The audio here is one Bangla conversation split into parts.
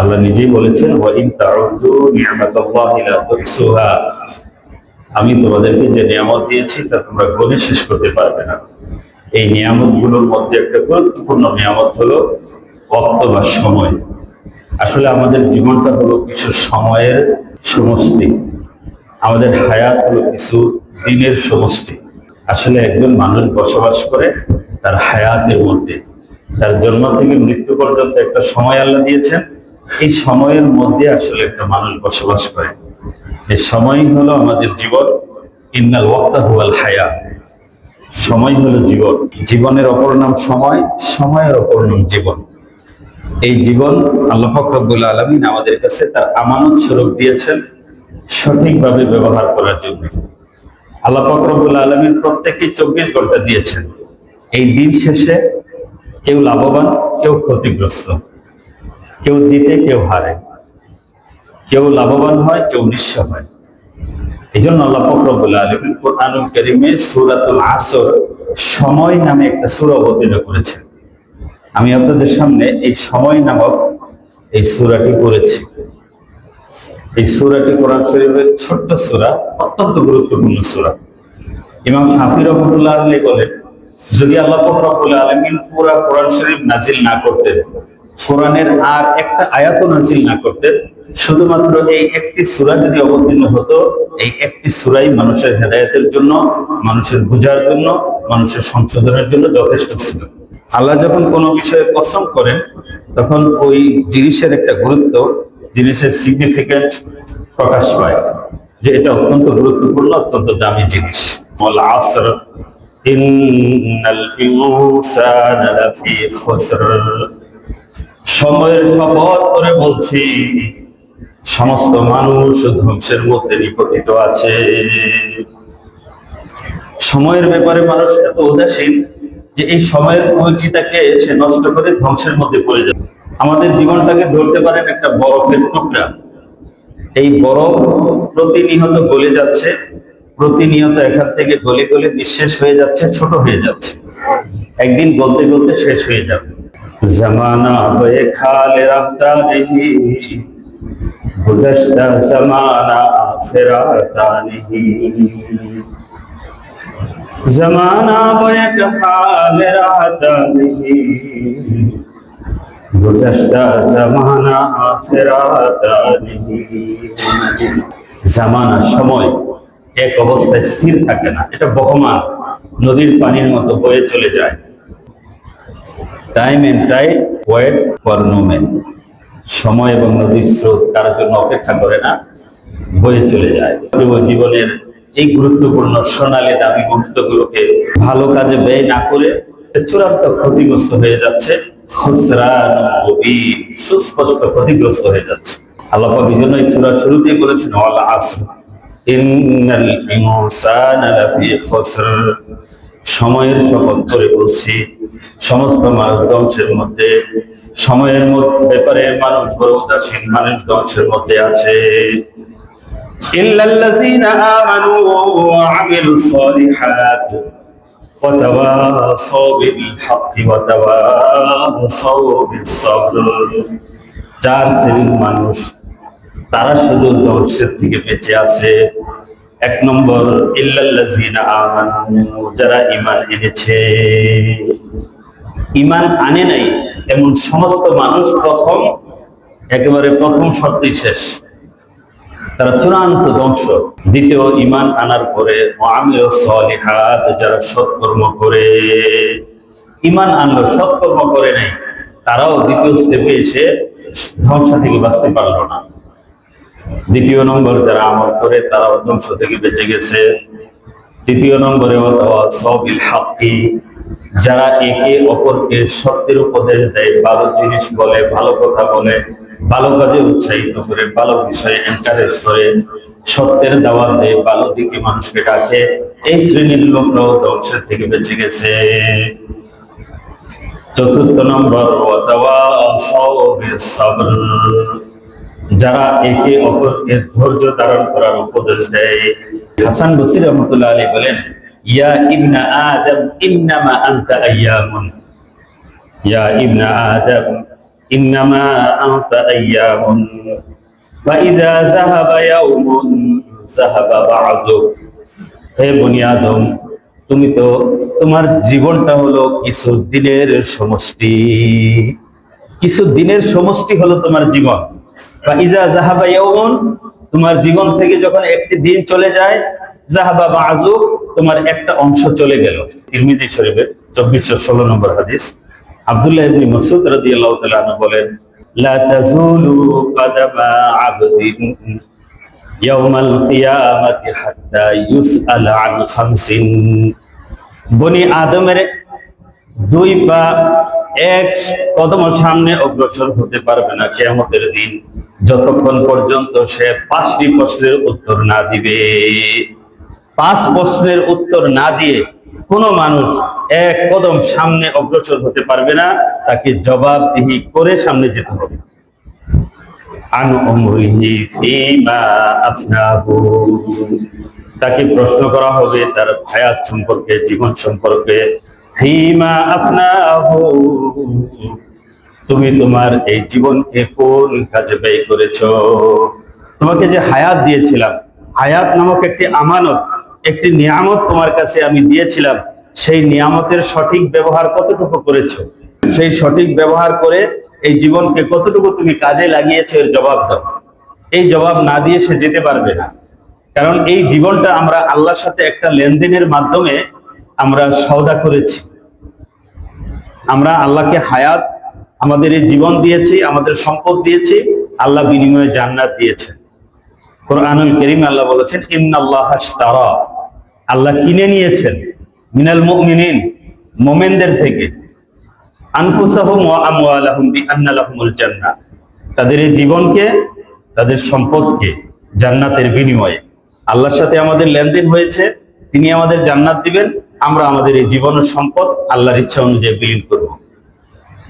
আল্লাহ নিজেই বলেছেন, ওয়া ইন তাউদ্দু নি'মাতাল্লাহি লা তুহসুহা, আমি তোমাদেরকে যে নিয়ামত দিয়েছি তা তোমরা গণে শেষ করতে পারবে না। এই নিয়ামতগুলোর মধ্যে একটা গুরুত্বপূর্ণ নিয়ামত হলো ওয়াক্ত বা সময়। আসলে আমাদের জীবনটা হলো কিছু সময়ের সমষ্টি, আমাদের হায়াত হলো কিছু দিনের সমষ্টি। আসলে একজন মানুষ বসবাস করে তার হায়াতের মধ্যে, তার জন্ম থেকে মৃত্যু পর্যন্ত একটা সময় আল্লাহ দিয়েছেন। এই সময়ের মধ্যে আসলে একটা মানুষ বসবাস করে, এই সময়ই হলো আমাদের জীবন। ইন্নাল ওয়াক্তা হুয়াল হায়া, সময় হলো জীবন। জীবনের অপর নাম সময়, সময়ের অপর নাম জীবন। এই জীবন আল্লাহ পাক রব্বুল আলামিন আমাদের কাছে তার আমানত স্বরূপ দিয়েছেন সঠিকভাবে ব্যবহার করার জন্য। আল্লাহ পাক রব্বুল আলামিন প্রত্যেককে 24 ঘন্টা দিয়েছেন। এই দিন শেষে কেউ লাভবান, কেউ ক্ষতিগ্রস্ত, কেউ জিতে, কেউ হারে, কেউ লাভবান হয়, কেউ নিঃস্ব হয়। এই জন্য আল্লাহ পাক রব্বুল আলামিন কুরআনুল কারীমে সূরাতুল আসর সময় নামে একটা সূরা অবতীর্ণ করেছেন। আমি আপনাদের সামনে এই সময় নামক এই সূরাটি পড়েছি। এই সূরাটি কোরআন শরীফের ছোট্ট সূরা, অত্যন্ত গুরুত্বপূর্ণ সূরা। ইমাম শাফি রাহমাতুল্লাহ আলাইহি বলেন, যদি আল্লাহ পাক রব্বুল আলামিন পুরা কোরআন শরীফ নাজিল না করতেন, কোরআনের আর একটা আয়াত নাজিল না করতেন, শুধুমাত্র এই একটি সূরা যদি অবতীর্ণ হতো, এই একটি সূরাই মানুষের হেদায়েতের জন্য, মানুষের বুঝার জন্য, মানুষের সংশোধনের জন্য যথেষ্ট ছিল। আল্লাহ যখন কোনো বিষয়ে কসম করেন, তখন ওই জিনিসের একটা গুরুত্ব, জিনিসের সিগনিফিকেন্ট প্রকাশ পায় যে এটা অত্যন্ত গুরুত্বপূর্ণ, অত্যন্ত দামি জিনিস। ওয়াল আসর ইন্নাল ইনসানা লাফি খুসর, সময়ের শপথ করে বলছি সমস্ত মানুষ ধ্বংসের মধ্যে নিপতিত আছে। সময়ের ব্যাপারে মানুষ এত উদাসীন যে এই সময়ের পরিচিতাকে সে নষ্ট করে ধ্বংসের মধ্যে পড়ে যায়। আমাদের জীবনটাকে ধরতে পারেন একটা বরফের টুকরা। এই বরফ প্রতিনিয়ত গলে যাচ্ছে, প্রতিনিয়ত এখান থেকে গলে গলে নিঃশেষ হয়ে যাচ্ছে, ছোট হয়ে যাচ্ছে, একদিন গলতে গলতে শেষ হয়ে যাবে। জামানা বয়ে খালে রাখতা নেহি, গুজশতা জামানা ফেরাতা নেহি। जमाना बैक हाल रहता नहीं, गुज़श्ता ज़माना फेराता नहीं। জামানা সময় এক অবস্থায় স্থির থাকে না, এটা বহমান, নদীর পানির মতো বয়ে চলে যায়। Time and tide wait for no man, সময় এবং নদীর স্রোত কারোর জন্য অপেক্ষা করে না, বয়ে চলে যায়। জীবনের এই গুরুত্বপূর্ণ সোনালী দামি মুহূর্তগুলোকে ভালো কাজে ব্যয় না করে চূড়ান্ত ক্ষতিগ্রস্ত হয়ে যাচ্ছে, খুসরান মুবিন, সুস্পষ্ট ক্ষতিগ্রস্ত হয়ে যাচ্ছে। আল্লাহ পাক এই জন্য এই সূরা শুরুতেই বলেছেন ওয়াল আসর ইন্নাল ইনসানা লাফি খুসর, সময়ের শপথ করে বলছি সমস্ত মানুষ ধ্বংসের মধ্যে। সময়ের ব্যাপারে মানুষ বড় উদাসীন, মানুষ ধ্বংসের মধ্যে আছে। ইল্লাল্লাযীনা আমানু ওয়া আমিলুস সালিহাত ওয়া তাওয়াসাউ বিল হাক্কি ওয়া তাওয়াসাউ বিস সাবর, চার শ্রেণীর মানুষ, তারা শুধু ধ্বংসের থেকে বেঁচে আছে। এক নম্বর, ইল্লাল্লাযীনা আমানু, যারা ঈমান এনেছে। ঈমান আনে নাই এমন সমস্ত মানুষ একেবারে প্রথম শর্তই শেষ, তারা চূড়ান্ত ধ্বংস। দ্বিতীয়, ঈমান আনার পরে ওয়ামিলুস সালিহাত, যারা সৎকর্ম করে। ঈমান আনলো, সৎকর্ম করে নাই, তারাও দ্বিতীয় স্টেপে এসে ধ্বংস থেকে বাঁচতে পারলো না। দ্বিতীয় নম্বর, যারা আমল করে তারাও ধ্বংস থেকে বেঁচে গেছে। তৃতীয় নম্বরে ওয়াতাওয়াসাউ বিল হাক্কি, যারা একে অপরকে সত্যের উপদেশ দেয়, ভালো জিনিস বলে, ভালো কথা বলে, ভালো কাজে উৎসাহিত করে, ভালো বিষয়ে এনকারেজ করে, সত্যের দাওয়াত দেয়, ভালো দিকে মানুষকে ডাকে, এই শ্রেণীর লোকরাও ধ্বংসের থেকে বেঁচে গেছে। চতুর্থ নম্বর, ওয়াতাওয়াসাউ বিস সাবর, যারা একে অপরকে ধৈর্য ধারণ করার উপদেশ দেয়। হাসান বসরি রাহমাতুল্লাহ আলাইহি বলেন, ইয়া ইবনা আদম ইন্নামা আনতা আইয়ামুন, ইয়া ইবনা আদম ইন্নামা আনতা আইয়ামুন ওয়া ইযা যাহাবা ইয়াউমুন যাহাবা বা'দুক। হে বনি আদম, তুমি তো, তোমার জীবনটা হলো কিছু দিনের সমষ্টি, কিছু দিনের সমষ্টি হলো তোমার জীবন। বা ইজা যাহাবা ইয়াউমুন, তোমার জীবন থেকে যখন একটি দিন চলে যায়, যাহাবা বা'যুক, তোমার একটা অংশ চলে গেল। তিরমিজি শরীফের 2416 নম্বর হাদিস। আব্দুল্লাহ ইবনে মাসউদ রাদিয়াল্লাহু তাআলা আনহু বলেন, লা তাযুলু কাদামা আবদিন ইয়াউমাল কিয়ামাতি হাত্তা ইউসআল আন খামসিন। বনি আদমের দুই পা এক কদম সামনে অগ্রসর হতে পারবে না কিয়ামতের দিন, যতক্ষণ পর্যন্ত সে 5টি প্রশ্নের উত্তর না দিবে। 5 প্রশ্নের উত্তর না দিয়ে কোনো মানুষ এক কদম সামনে অগ্রসর হতে পারবে না, তাকে জবাবদিহি করে সামনে যেতে হবে। আন উমরিহি ফীমা আফনাহু, তাকে প্রশ্ন করা হবে তার হায়াত সম্পর্কে, জীবন সম্পর্কে। ফীমা আফনাহু, তুমি তোমার এই জীবনকে কোন কাজে ব্যয় করেছো? তোমাকে যে হায়াত দিয়েছিলাম, হায়াত নামক একটি আমানত, একটি নিয়ামত তোমার কাছে আমি দিয়েছিলাম, সেই নিয়ামতের সঠিক ব্যবহার কতটুকু করেছো? সেই সঠিক ব্যবহার করে এই জীবনকে কতটুকু তুমি কাজে লাগিয়েছো, এর জবাব দাও। এই জবাব না দিয়ে সে যেতে পারবে না। কারণ এই জীবনটা আমরা আল্লাহর সাথে একটা লেনদেনের মাধ্যমে আমরা সওদা করেছি। আমরা আল্লাহকে হায়াত, আমাদের এই জীবন দিয়েছি, আমাদের সম্পদ দিয়েছি, আল্লাহ বিনিময়ে জান্নাত দিয়েছেন। কোরআনুল কারীম আল্লাহ বলেছেন, ইন্নাল্লাহা আশতারা, আল্লাহ কিনে নিয়েছেন, মিনাল মুমিনিন, মুমিনদের থেকে, আনফুসাহুম ওয়া আমওয়ালাহুম বিআন্না লাহুমুল জান্নাহ, তাদের এই জীবনকে, তাদের সম্পদকে জান্নাতের বিনিময়ে। আল্লাহর সাথে আমাদের লেনদেন হয়েছে, তিনি আমাদের জান্নাত দিবেন, আমরা আমাদের এই জীবন ও সম্পদ আল্লাহর ইচ্ছা অনুযায়ী বিলীন করব।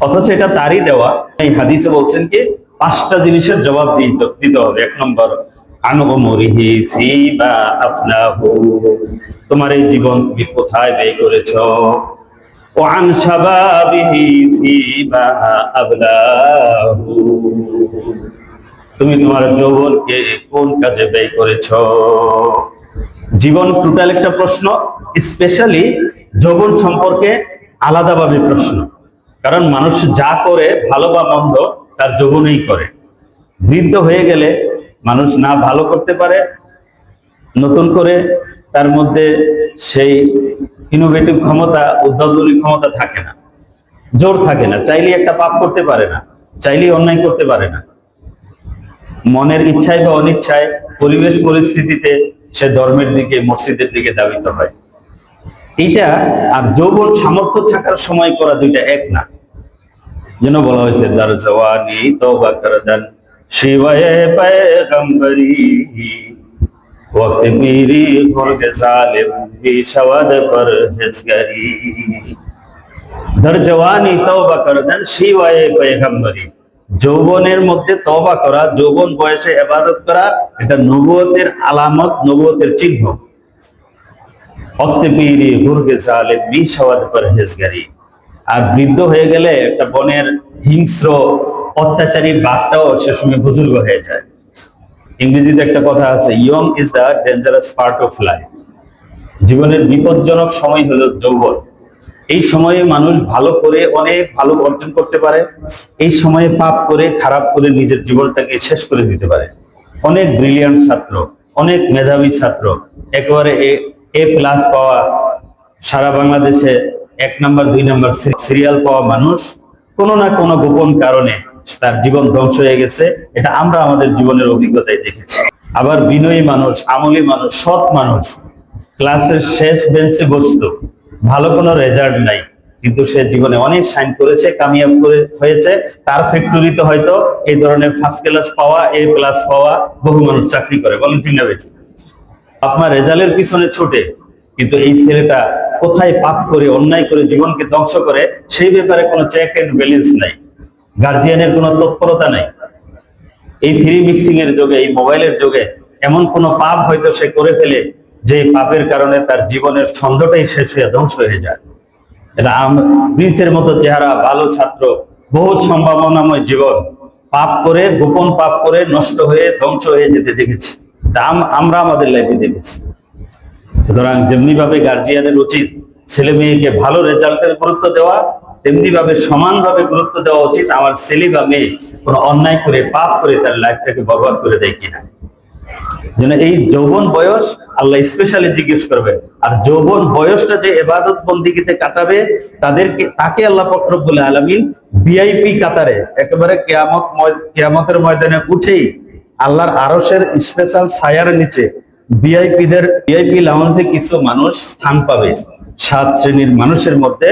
অথচ এটা তারই দেওয়া। এই হাদিসে বলছেন কি 5টা জিনিসের জবাব দিতে হবে। 1 নম্বর, আন উমরিহি ফীমা আফনাহু, তোমার এই জীবন তুমি কোথায় ব্যয় করেছো? ওয়া আন শাবাবিহি ফীমা আবলাহু, তুমি তোমার যৌবনকে কোন কাজে ব্যয় করেছো? জীবন টোটাল একটা প্রশ্ন, স্পেশালি যৌবন সম্পর্কে আলাদাভাবে প্রশ্ন। কারণ মানুষ যা করে, ভালো বা মন্দ, তার যৌবনেই করে। বৃদ্ধ হয়ে গেলে মানুষ না ভালো করতে পারে, নতুন করে তার মধ্যে সেই ইনোভেটিভ ক্ষমতা, উদ্ভাবনী ক্ষমতা থাকে না, জোর থাকে না, চাইলেই একটা পাপ করতে পারে না, চাইলেই অন্যায় করতে পারে না। মনের ইচ্ছায় বা অনিচ্ছায়, পরিবেশ পরিস্থিতিতে সে ধর্মের দিকে, মসজিদের দিকে ধাবিত হয়। এইটা আর যৌবন সামর্থ্য থাকার সময় করা দুইটা এক না। যেন বলা হয়েছে, দার জওয়ানি তওবা করদান শিওয়ে পয়গম্বরি, ওয়াক্ত পীরি খুরদে জালিম বিশওয়াদ পরহেজগারি। দার জওয়ানি তওবা করদান শিওয়ে পয়গম্বরি, যৌবনের মধ্যে তওবা করা, যৌবন বয়সে ইবাদত করা, এটা নবুয়তের আলামত, নবুয়তের চিহ্ন। আর বৃদ্ধ হয়ে গেলে একটা বনের হিংস্র অত্যাচারী বাঘটাও সে সময় বুজুর্গ হয়ে যায়। ইংরেজিতে একটা কথা আছে, young is the dangerous part of life. জীবনের বিপজ্জনক সময় হলো যৌবন। এই সময়ে মানুষ ভালো করে অনেক ভালো অর্জন করতে পারে, এই সময়ে পাপ করে, খারাপ করে নিজের জীবনটাকে শেষ করে দিতে পারে। অনেক ব্রিলিয়ান্ট ছাত্র, অনেক মেধাবী ছাত্র, একেবারে A+ পাওয়া, সারা বাংলাদেশে 1 নাম্বার 2 নাম্বার সিরিয়াল পাওয়া মানুষ, কোনো না কোনো গোপন কারণে তার জীবন ধ্বংস হয়ে গেছে। এটা আমরা আমাদের জীবনের অভিজ্ঞতায় দেখেছি। আবার বিনয়ী মানুষ, আমলী মানুষ, সৎ মানুষ, ক্লাসের শেষ বেঞ্চে বসতো, ভালো কোনো রেজাল্ট নাই, কিন্তু সে জীবনে অনেক সাইন করেছে, কামিয়াব হয়েছে। তার ফ্যাক্টরিতে হয়তো এই ধরনের ফার্স্ট ক্লাস পাওয়া, A+ পাওয়া বহু মানুষ চাকরি করে। বলেন ঠিক না বেশি? আপনার রেজাল্টের পিছনে ছুটে, কিন্তু এই ছেলেটা কোথায় পাপ করে, অন্যায় করে জীবনকে ধ্বংস করে, সেই ব্যাপারে কোনো চেক এন্ড ব্যালেন্স নাই, গার্জিয়ানের কোনো তৎপরতা নাই। এই ফ্রি মিক্সিং এর যুগে, এই মোবাইলের যুগে এমন কোনো পাপ হয়তো সে করে ফেলে, যে পাপের কারণে তার জীবনের ছন্দটাই শেষ হয়ে ধ্বংস হয়ে যায়। এটা প্রিন্সের মতো চেহারা, ভালো ছাত্র, বহুত সম্ভাবনাময় জীবন পাপ করে, গোপন পাপ করে নষ্ট হয়ে ধ্বংস হয়ে যেতে দেখেছি। আমরা আমাদের লাইফে দেখেছি। সুতরাং যেমনি ভাবে গার্জিয়ানের উচিত ছেলে মেয়েকে ভালো রেজাল্টের গুরুত্ব দেওয়া, তেমনি ভাবে সমানভাবে গুরুত্ব দেওয়া উচিত আমার ছেলে বা মেয়ে কোনো অন্যায় করে পাপ করে তার লাইফটাকে বরবাদ করে দেয় কিনা। যেন এই যৌবন বয়স আল্লাহ স্পেশালি জিজ্ঞেস করবে। আর যৌবন বয়সটা যে ইবাদত বন্দিগিতে কাটাবে তাকে আল্লাহ পাক রব্বুল আলামিন ভিআইপি কাতারে একেবারে কিয়ামতের ময়দানে উঠেই আল্লাহর আরশের স্পেশাল ছায়ার নিচে ভিআইপি লাউঞ্জে কিছু মানুষ স্থান পাবে। 7 শ্রেণীর মানুষের মধ্যে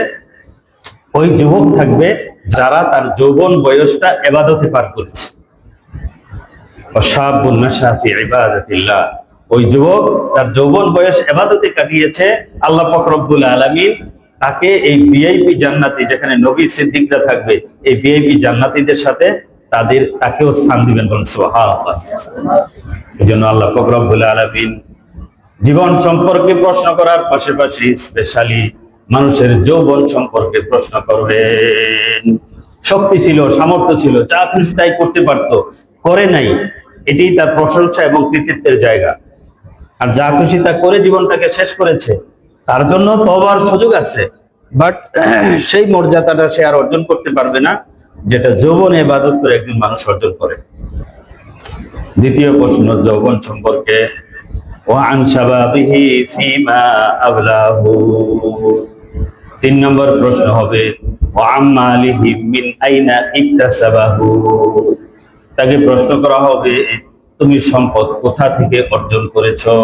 ওই যুবক থাকবে যারা তার যৌবন বয়সটা ইবাদতে পার করেছে। ওই যুবক তার যৌবন বয়স ইবাদতে কাটিয়েছে, আল্লাহ পাক রব্বুল আলামিন তাকে এই ভিআইপি জান্নাতি, যেখানে নবী সিদ্দিকরা থাকবে, এই ভিআইপি জান্নাতীদের সাথে তাকেও স্থান দিবেন। বলেন সুবহানাল্লাহ। এজন্য আল্লাহ পাক রব্বুল আলামিন জীবন সম্পর্কে প্রশ্ন করার পাশাপাশি স্পেশালি মানুষের যৌবন সম্পর্কে প্রশ্ন করবেন। শক্তি ছিল, সামর্থ্য ছিল, যা খুশি তাই করতে পারতো, করে নাই, এটি তার প্রশংসা এবং কৃতিত্বের জায়গা। আর যা খুশি তা করে জীবনটাকে শেষ করেছে, তার জন্য তওবার সুযোগ আছে, বাট সেই মর্যাদাটা সে আর অর্জন করতে পারবে না যেটা যৌবনে ইবাদত করে একজন মানুষ অর্জন করে। দ্বিতীয় প্রশ্ন যৌবন সম্পর্কে, ওয়ান শাবাবিহি ফিমা আবলাহু। 3 নম্বর প্রশ্ন হবে ওয়া আমালিহি মিন আইনা ইকতাসাবাহু। তাকে প্রশ্ন করা হবে তুমি সম্পদ কোথা থেকে অর্জন করেছো,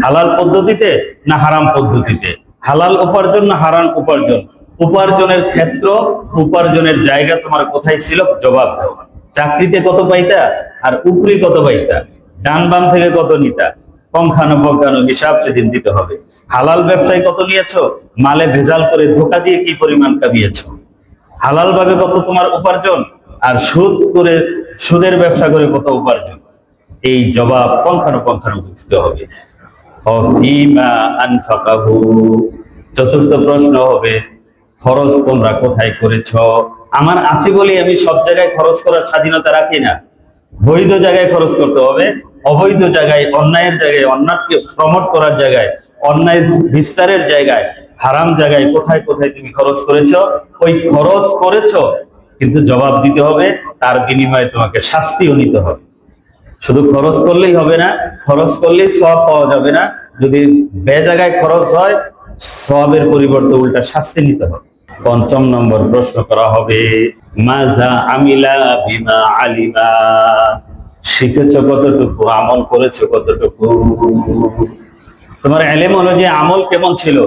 হালাল পদ্ধতিতে না হারাম পদ্ধতিতে, হালাল উপার্জন না হারাম উপার্জন, উপার্জনের ক্ষেত্র, উপার্জনের জায়গা তোমার কোথায় ছিল, জবাব দাও। চাকরিতে কত পাইতা আর উপরি কত পাইতা, ডান বাম থেকে কত নিতা, পঙ্খানুপঙ্খানু হিসাব সেদিন দিতে হবে। হালাল ব্যবসায় কত নিয়েছো, মালে ভেজাল করে ধোঁকা দিয়ে কি পরিমাণ কামিয়েছো, হালাল ভাবে কত তোমার উপার্জন, আর সুদের ব্যবসা করে কত উপার্জন, এই জবাব পঙ্খানুপঙ্খানু দিতে হবে। চতুর্থ প্রশ্ন হবে খরচ তোমরা কোথায় করেছ। আমার আছে বলে আমি সব জায়গায় খরচ করার স্বাধীনতা রাখি না। বৈধ জায়গায় খরচ করতে হবে, অবৈধ জায়গায়, অন্যায়ের জায়গায়, অন্যায়কে প্রমোট করার জায়গায়, অন্যায় বিস্তারের জায়গায়, হারাম জায়গায় কোথায় কোথায় তুমি খরচ করেছো, ওই খরচ করেছো কিন্তু জবাব দিতে হবে, তার বিনিময়ে তোমাকে শাস্তিও নিতে হবে। শুধু খরচ করলেই হবে না, খরচ করলেই সওয়াব পাওয়া যাবে না, যদি বেজায়গায় খরচ হয় সওয়াবের পরিবর্তে উল্টা শাস্তি নিতে হবে। 5 নম্বর প্রশ্ন করা হবে মাজা আমিলা বিমা আলিমা। শিখেছো কতটুকু, আমল করেছো কতটুকু। তোমার ইলম হলো যে আমল কেমন ছিল,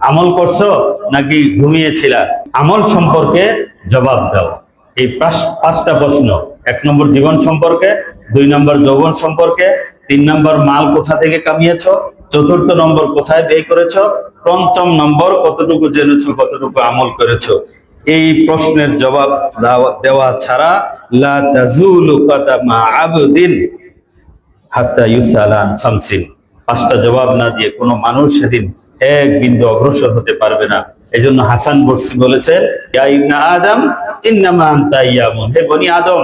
আমল করছো নাকি ঘুমিয়েছিলা, আমল সম্পর্কে জবাব দাও। এই 5টা প্রশ্ন, 1 নম্বর জীবন সম্পর্কে, 2 নম্বর যৌবন সম্পর্কে, 3 নম্বর মাল কোথা থেকে কামিয়েছো, 4র্থ নম্বর কোথায় ব্যয় করেছো, 5ম নম্বর কতটুকু জেনেছো, কতটুকু আমল করেছো। এই প্রশ্নের জবাব দেওয়া ছাড়া লা তাজুলু কদামা আবদিন হাত্তা ইউসালা আন খামসিন। 5টা জবাব না দিয়ে কোনো মানুষ সেদিন এক বিন্দু অগ্রসর হতে পারবে না। এজন্য হাসান বসরি বলেছে ইয়া ইবনা আদম ইন্নামা আনতা ইয়ামুন, হে বনি আদম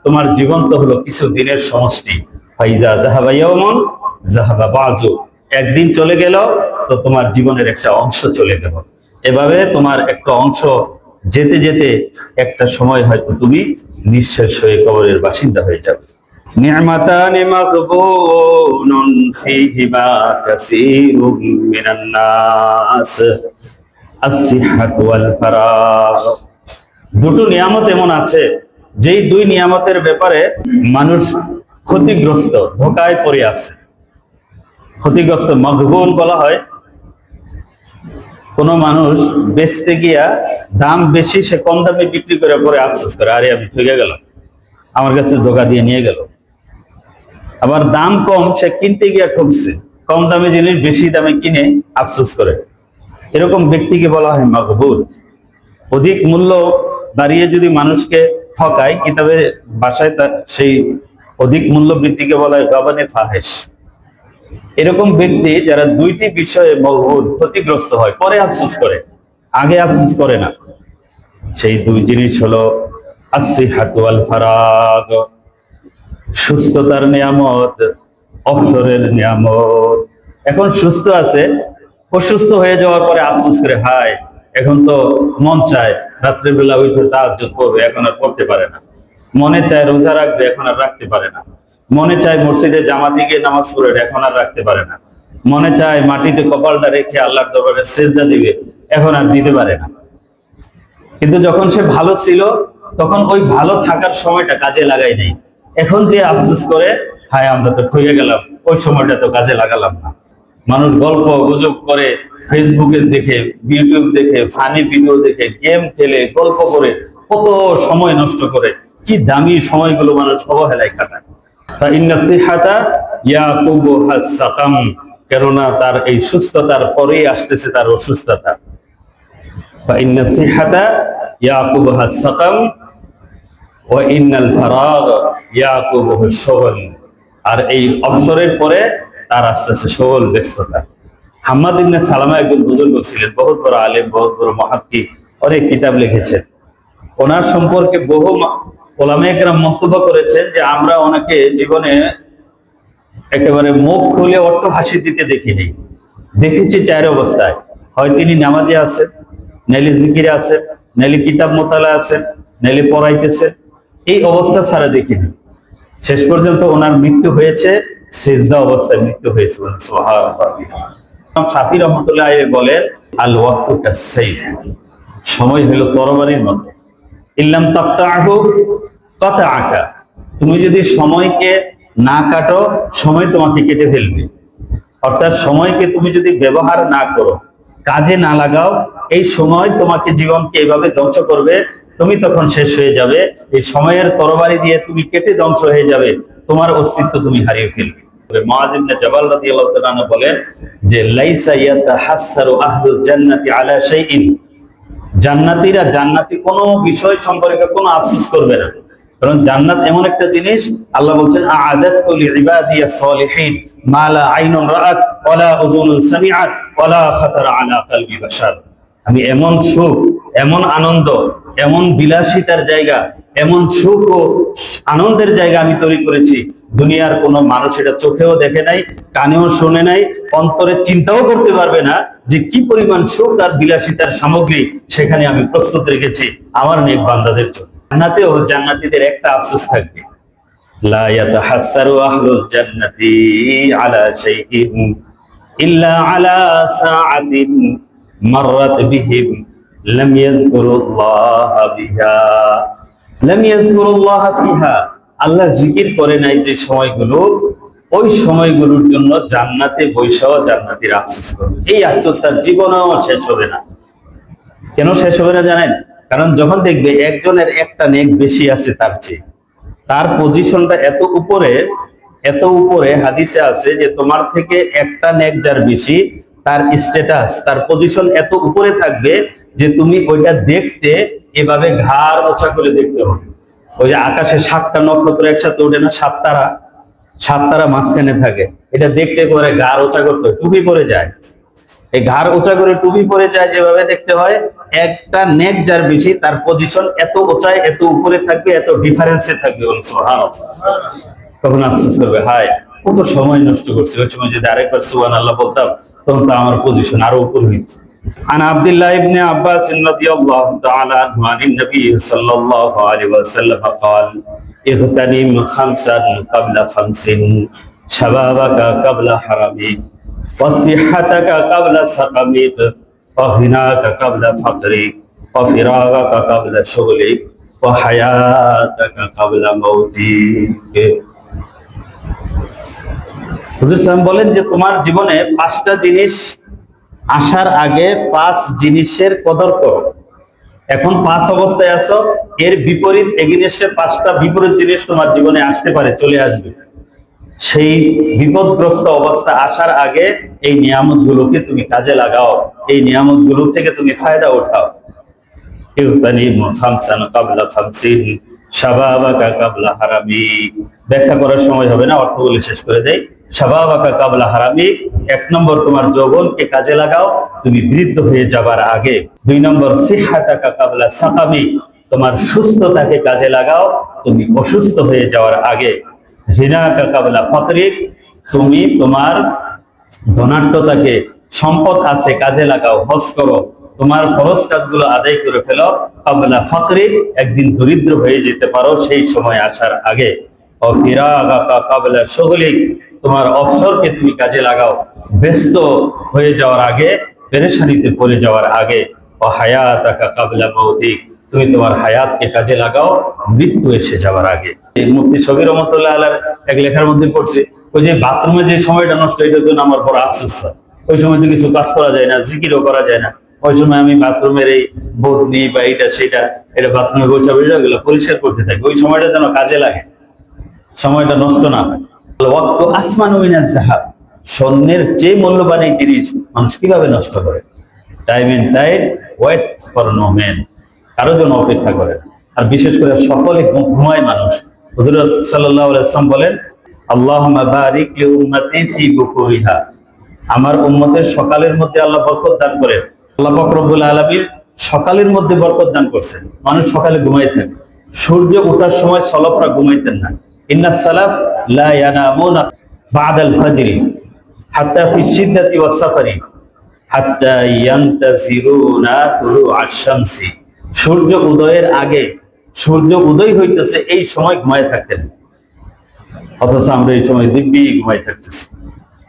তোমার জীবন তো হলো কিছু দিনের সমষ্টি। ফাইজা যাহাবা ইয়াউমুন যাহাবা বাযু, একদিন চলে গেল তো তোমার জীবনের একটা অংশ চলে গেল। এভাবে তোমার একটা অংশ যেতে যেতে একটা সময় হয়তো তুমি নিঃশেষ হয়ে কবরের বাসিন্দা হয়ে যাবে। নি'মাতানি মাগবুনুন ফীহিমা কাসীরুম মিনান নাস আস-সিহহাতু ওয়াল ফারাগ। 2টো নিয়ামত এমন আছে যেই 2 নিয়ামতের ব্যাপারে মানুষ ক্ষতিগ্রস্ত, ধোঁকায় পড়ে আছে। ক্ষতিগ্রস্ত মাগবুন বলা হয় কোন মানুষ বেচতে গিয়া দাম বেশি, সে কম দামে বিক্রি করে পরে আফসোস করে, আরে আমি ঠকে গেলাম, আমার কাছে ধোঁকা দিয়ে নিয়ে গেল। আবার দাম কম, সে কিনতে গিয়া ঠকছে, কম দামে জিনিস বেশি দামে কিনে আফসোস করে। এরকম ব্যক্তিকে বলা হয় মাগবুন। অধিক মূল্য দাঁড়িয়ে যদি মানুষকে ঠকায়, কিতাবে ভাষায় সেই অধিক মূল্য বৃদ্ধিকে বলা হয় গাবানে ফাহেশ। এরকম ব্যক্তি যারা 2টি বিষয়ে মাগবুন, ক্ষতিগ্রস্ত হয়, পরে আফসোস করে, আগে আফসোস করে না। সেই 2 জিনিস হলো আসিহাতু ওয়াল ফারাগ, সুস্থতার নিয়ামত, অবসরের নিয়ামত। এখন সুস্থ আছে, অসুস্থ হয়ে যাওয়ার পরে আফসোস করে, হায় এখন তো মন চায় রাত্রের বেলা উঠে তাহাজ্জুদ পড়বে, এখন আর পড়তে পারে না। মনে চায় রোজা রাখবে, এখন আর রাখতে পারে না। মনে চায় মসজিদে জামাতে গিয়ে নামাজ পড়বে, এখন আর রাখতে পারে না। মনে চায় মাটিতে কপালটা রেখে আল্লাহর দরবারে সেজদা দিবে, এখন আর দিতে পারে না। কিন্তু যখন সে ভালো ছিল, তখন ওই ভালো থাকার সময়টা কাজে লাগাই নাই। এখন যে আফসোস করে, হায় আমরা তো ঠকে গেলাম, ওই সময়টা তো কাজে লাগালাম না। মানুষ গল্প গুজব করে, ফেসবুকে দেখে, ইউটিউব দেখে, ফানি ভিডিও দেখে, গেম খেলে, গল্প করে কত সময় নষ্ট করে। কি দামি সময়গুলো মানুষ অবহেলায় কাটায়। তা ইন্না সিহাতা ইয়াকুবুহা সাকাম, কেননা তার এই সুস্থতার পরেই আসতেছে তার অসুস্থতা। বা ইন্না সিহাতা ইয়াকুবুহা সাকাম ওয়া ইন্নাল ফারাগ ইয়াকুবুহু শুগল, আর এই অবসরের পরে তার আসতেছে সকল ব্যস্ততা। হাম্মাদ ইবনে সালামা একজন বুজুর্গ ছিলেন, বহুত বড় আলেম, বহুত বড় মুহাদ্দিস, অনেক কিতাব লিখেছেন। ওনার সম্পর্কে বহু উলামায়ে কেরাম মন্তব্য করেছেন যে আমরা ওনাকে জীবনে একেবারে মুখ খুলে অট্ট হাসি দিতে দেখিনি। দেখেছি চার অবস্থায়, হয় তিনি নামাজে আছেন, নাইলে জিকিরে আছেন, নাইলে কিতাব মোতালা আছেন, নাইলে পড়াইতেছেন। এই অবস্থা ছাড়া দেখিনি। শেষ পর্যন্ত ওনার মৃত্যু হয়েছে সেজদা অবস্থায় মৃত্যু হয়েছে। সুবহানাল্লাহ। শাফি রহমাতুল্লাহ বলেন, আল ওয়াক্তু কাস-সাইফ, সময় হলো তরবারির মতো। ইল্লাম তাকতাহু কাতাআকা, তুমি যদি সময়কে না কাটো, সময় তোমাকে কেটে ফেলবে। অর্থাৎ সময়কে তুমি যদি ব্যবহার না করো, কাজে না লাগাও, এই সময় তোমাকে জীবনকে এভাবে ধ্বংস করবে, তুমি তখন শেষ হয়ে যাবে। এই সময়ের তরবারি দিয়ে তুমি কেটে ধ্বংস হয়ে যাবে, তোমার অস্তিত্ব তুমি হারিয়ে ফেলবে। মুআয ইবনে জাবাল রাদিয়াল্লাহু তাআলা বলেন যে লাইসা ইয়াতাহাসসারু আহলুল জান্নাতি আলা শাইইন, জান্নাতীরা জান্নাতি কোনো বিষয় সম্পর্কে কোনো আফসোস করবে না। কারণ জান্নাত এমন একটা জিনিস, আল্লাহ বলছেন আ'আদাতু লিইবাদিয়াস সালিহিন মা লা আইনুন রাআত ওয়ালা উযুনুন সামিআত ওয়ালা খাতারা আলা কলবি বাশার। আমি এমন সুখ, এমন আনন্দ, এমন বিলাসিতার জায়গা, এমন সুখ ও আনন্দের জায়গা আমি তৈরি করেছি, দুনিয়ার কোনো মানুষ এটা চোখেও দেখে নাই, কানেও শুনে নাই, অন্তরে চিন্তাও করতে পারবে না যে কি পরিমাণ সুখ আর বিলাসিতার সামগ্রী সেখানে আমি প্রস্তুত রেখেছি আমার নেক বান্দাদের জন্য। জান্নাতেও জান্নাতীদের একটা আফসোস থাকবে, লা ইয়াতাহাসসারু আহলুল জান্নাতি আলা শাইইন ইল্লা আলা সাআতিন মাররাত বিহিম লাম ইয়াযকুরুল্লাহ বিহা লাম ইয়াযকুরুল্লাহ ফিহা। আল্লাহ জিকির করে নাই যে সময়গুলো, ওই সময়গুলোর জন্য জান্নাতে বৈশাও জান্নাতীর আফসোস করবে। এই আফসোস তার জীবনেও শেষ হবে না। কেন শেষ হবে না জানেন? কারণ যখন দেখবে একজনের একটা নেক বেশি আছে তার চেয়ে, তার পজিশনটা এত উপরে, এত উপরে, হাদিসে আছে যে তোমার থেকে একটা নেক যার বেশি, তার স্ট্যাটাস, তার পজিশন এত উপরে থাকবে যে তুমি ওইটা দেখতে এভাবে ঘাড় ওচা করে দেখতে হবে। ওই যে আকাশে 7টা নক্ষত্র একসাথে ওঠে না, 7 তারা, 7 তারা মাঝখানে থাকে, এটা দেখতে করে ঘাড় ওচা করতে হয়, টুপি পরে যায়। এই ঘাড় উঁচা করে টুপি পরে যায়, যেভাবে দেখতে হয়, একটা নেক যার বেশি, তার পজিশন এত উঁচায়, এত উপরে থাকবে, এত ডিফারেন্সে থাকবে। সুবহানাল্লাহ। তখন আফসোস করবে, হায় কত সময় নষ্ট করছি, ওই সময় যদি আরেকবার সুবহানাল্লাহ বলতাম তখন তো আমার পজিশন আরো উপরে হইত। عن عبد الله بن عباس رضي الله تعالى عنه عن النبي صلى الله عليه وسلم قال اغتنم خمسا قبل خمس شبابك قبل حرمك وصحتك قبل سقمك وغناك قبل فقرك وفراغك قبل شغلك وحياتك قبل موتك। হুজুর সাহেব বলেন যে তোমার জীবনে 5টা জিনিস আসার আগে 5 জিনিসের কদর করো। এখন 5 অবস্থায় আছো, এর বিপরীত এগেইনস্টে 5টা বিপরীত জিনিস তোমার জীবনে আসতে পারে, চলে আসবে। সেই বিপদগ্রস্ত অবস্থা আসার আগে এই নিয়ামতগুলোকে তুমি কাজে লাগাও, এই নিয়ামতগুলো থেকে তুমি ফায়দা উঠাও। ব্যাখ্যা করার সময় হবে না, অর্থ বলে শেষ করে দেই। শাবাবাকা কাবলা হারামি, 1 নম্বর তোমার যৌবনকে কাজে লাগাও তুমি বৃদ্ধ হয়ে যাবার আগে। 2 নম্বর সিহাতাকা কাবলা সাকামি, তোমার সুস্থতাকে কাজে লাগাও, তুমি অসুস্থ হয়ে যাওয়ার আগে। হিনাকা কাবলা ফাকরিক, তুমি তোমার ধনাঢ্যতাকে, সম্পদ আছে কাজে লাগাও, হজ করো, তোমার ফরজ কাজগুলো আদায় করে ফেলো। কাবলা ফাকরিক, একদিন দরিদ্র হয়ে যেতে পারো সেই সময় আসার আগে। ও ফিরাগাকা কাবলা শুগলিক, তোমার অবসরকে তুমি কাজে লাগাও ব্যস্ত হয়ে যাওয়ার আগে, পেরেশানিতে পড়ে যাওয়ার আগে। ও হায়াতাকা কাবলা মৌতিক, তুমি তোমার হায়াতকে কাজে লাগাও মৃত্যু এসে যাওয়ার আগে। এই মুফতি শফি রহমতুল্লাহ আলাইহির এক লেখার মধ্যে পড়ছে, ওই যে বাথরুমে যে সময়টা নষ্ট, এটার জন্য আমার বড় আফসোস হয়। ওই সময় তো কিছু কাজ করা যায় না, জিকিরও করা যায় না। ওই সময় আমি বাথরুমের এই বদনি বা এটা সেটা, এটা বাথরুমে বসে এগুলো পরিষ্কার করতে থাকি। ওই সময়টা যেন কাজে লাগে, সময়টা নষ্ট না হয়। ওয়াক্ত আসমানু মিনাজ যাহাব, স্বর্ণের চেয়ে মূল্যবান এই জিনিস মানুষ কিভাবে নষ্ট করে। Time and tide wait for no man, কারোর জন্য অপেক্ষা করে না। আর বিশেষ করে সকলে ঘুমায় মানুষ। হুজুর সাল্লাল্লাহু আলাইহি ওয়াসাল্লাম বলেন, আল্লাহুম্মা বারিক লি উম্মতি ফি বুকুরিহা, আমার উম্মতের সকালের মধ্যে আল্লাহ বরকত দান করেন। আল্লাহ পাক রব্বুল আলামিন সকালের মধ্যে বরকত দান করছেন। মানুষ সকালে ঘুমাই থাকে, সূর্য ওঠার সময় সলফরা ঘুমাইতেন না। ইন্নাস সালাফ লা ইয়ানামুনা বাদাল ফাজরি হাত্তা ফি শিদ্দাতি ওয়াস সাফারি হাত্তা ইয়ান্তাজিরুনা তুলুআশ শামসি, সূর্য উদয়ের আগে, সূর্য উদয় হইতেছে এই সময় ঘুমায় থাকতেন। অথচ আমরা এই সময় দিব্যি ঘুমাই থাকতেছি।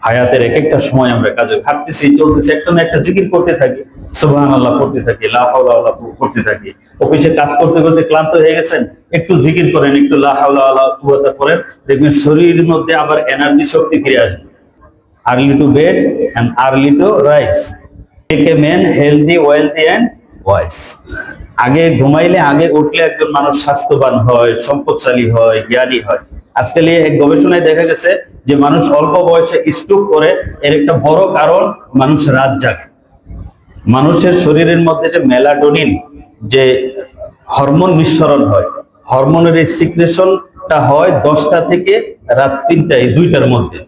হায়াতের এক একটা সময় আমরা কাজে খাটতেছি, চলতেছি, একটা না একটা জিকির করতে থাকি, সুবহানাল্লাহ করতে থাকি, লা হাওলা ওয়ালা কুওয়াতা করতে থাকি। অফিসে কাজ করতে করতে ক্লান্ত হয়ে গেছেন, একটু জিকির করেন, একটু লা হাওলা ওয়ালা কুওয়াতা করেন, দেখবেন শরীরের মধ্যে আবার এনার্জি শক্তি ফিরে আসবে। Early to bed and early to rise make a man healthy, wealthy and wise. আগে ঘুমাইলে, আগে উঠলে একজন মানুষ স্বাস্থ্যবান হয়, সম্পদশালী হয়, জ্ঞানী হয়। আজকাল এক গবেষণায় দেখা গেছে যে মানুষ অল্প বয়সে স্ট্রোক করে, এর একটা বড় কারণ মানুষ রাত জাগে। মানুষের শরীরের মধ্যে যে মেলাটোনিন, যে হরমোন নিঃসরণ হয়, হরমোনের এই সিক্রেশনটা হয় 10টা থেকে রাত 3টা, এই 2টার মধ্যে।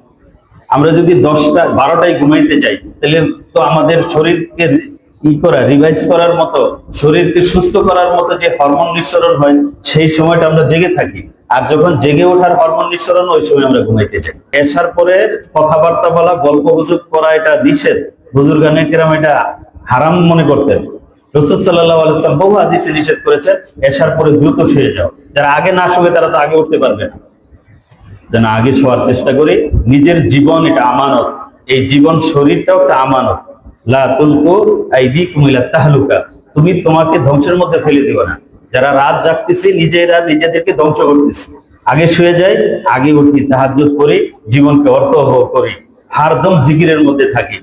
আমরা যদি 10টা 12টায় ঘুমাইতে যাই, তাহলে তো আমাদের শরীরকে রিভাইজ করার মতো, শরীরকে সুস্থ করার মতো যে হরমোন নিঃসরণ হয়, সেই সময়টা আমরা জেগে থাকি। আর যখন জেগে ওঠার হরমোন নিঃসরণ, ওই সময় আমরা ঘুমাইতে যাই। এসার পরে কথাবার্তা বলা, গল্প গুজব করা এটা নিষেধ। বুজুর্গানে কেরাম এটা হারাম মনে করতেন। রাসূল সাল্লাল্লাহু আলাইহি ওয়াসাল্লাম বহু হাদিসে নিষেধ করেছেন, এসার পরে দ্রুত শুয়ে যাও। যারা আগে না শোবে তারা তো আগে উঠতে পারবে না। যেন আগে শোয়ার চেষ্টা করি। নিজের জীবন এটা আমানত, এই জীবন শরীরটাও একটা আমানত। লা তুলকু আইদিকুম ইলা তাহলুকা, তুমি তোমাকে ধ্বংসের মধ্যে ফেলে দিও না। যারা রাত জাগতেছে, নিজেরা নিজেদেরকে ধ্বংস করতেছে। আগে শুয়ে যাই, আগে উঠি, তাহাজ্জুদ করি, জীবনকে অর্থবহ করি, হরদম জিকিরের মধ্যে থাকি।